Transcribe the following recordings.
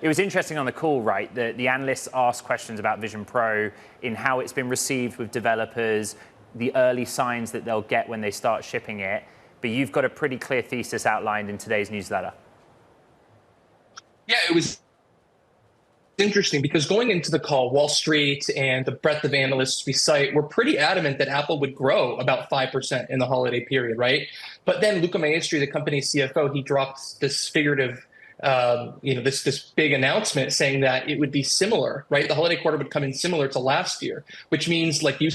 It was interesting on the call, right? The analysts asked questions about Vision Pro in how it's been received with developers, the early signs that they'll get when they start shipping it. But you've got a pretty clear thesis outlined in today's newsletter. Yeah, it was interesting because going into the call, Wall Street and the breadth of analysts we cite were pretty adamant that Apple would grow about 5% in the holiday period, right? But then Luca Maestri, the company's CFO, he dropped this figurative this big announcement saying that it would be similar, right? The holiday quarter would come in similar to last year, which means like you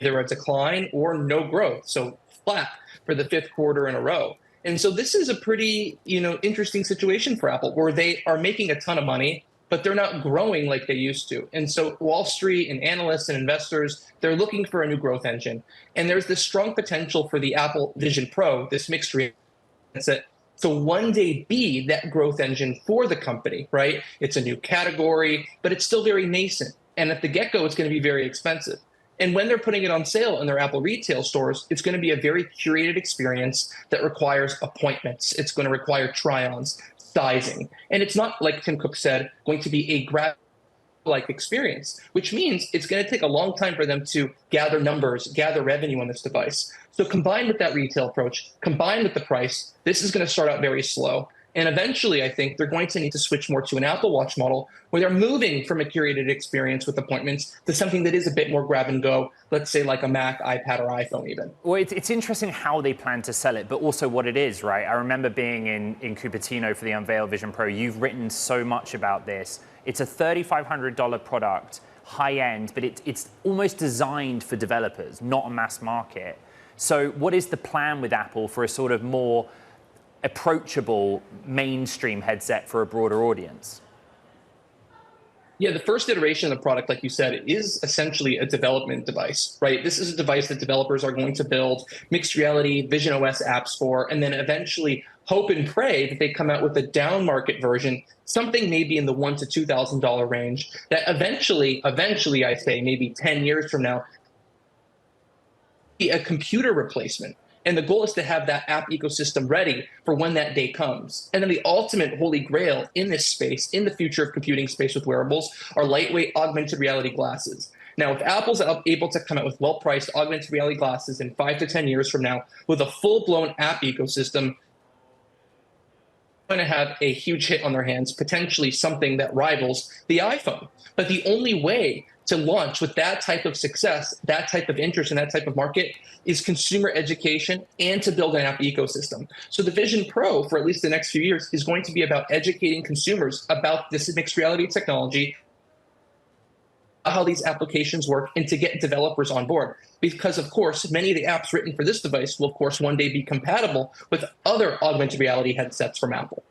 either a decline or no growth. So flat for the fifth quarter in a row. And so this is a pretty, interesting situation for Apple where they are making a ton of money, but they're not growing like they used to. And so Wall Street and analysts and investors, they're looking for a new growth engine. And there's this strong potential for the Apple Vision Pro, this mixed reality headset, to one day be that growth engine for the company, right? It's a new category, but it's still very nascent. And at the get-go, it's going to be very expensive. And when they're putting it on sale in their Apple retail stores, it's going to be a very curated experience that requires appointments. It's going to require try-ons, sizing. And it's not, like Tim Cook said, going to be a grab-like experience, which means it's going to take a long time for them to gather numbers, gather revenue on this device. So combined with that retail approach, combined with the price, this is going to start out very slow. And eventually, I think they're going to need to switch more to an Apple Watch model where they're moving from a curated experience with appointments to something that is a bit more grab and go, let's say like a Mac, iPad, or iPhone even. Well, it's interesting how they plan to sell it, but also what it is, right? I remember being in Cupertino for the Unveil Vision Pro. You've written so much about this. It's a $3,500 product, high end, but it's almost designed for developers, not a mass market. So what is the plan with Apple for a sort of more approachable mainstream headset for a broader audience? Yeah, the first iteration of the product, like you said, is essentially a development device, right? This is a device that developers are going to build mixed reality, Vision OS apps for, and then eventually hope and pray that they come out with a down market version, something maybe in the $1,000 to $2,000 range that eventually, I say maybe 10 years from now, be a computer replacement. And the goal is to have that app ecosystem ready for when that day comes. And then the ultimate holy grail in this space, in the future of computing space with wearables, are lightweight augmented reality glasses. Now, if Apple's able to come out with well-priced augmented reality glasses in 5 to 10 years from now with a full-blown app ecosystem, going to have a huge hit on their hands, potentially something that rivals the iPhone. But the only way to launch with that type of success, that type of interest in that type of market is consumer education and to build an app ecosystem. So the Vision Pro, for at least the next few years, is going to be about educating consumers about this mixed reality technology, how these applications work, and to get developers on board. Because, of course, many of the apps written for this device will, of course, one day be compatible with other augmented reality headsets from Apple.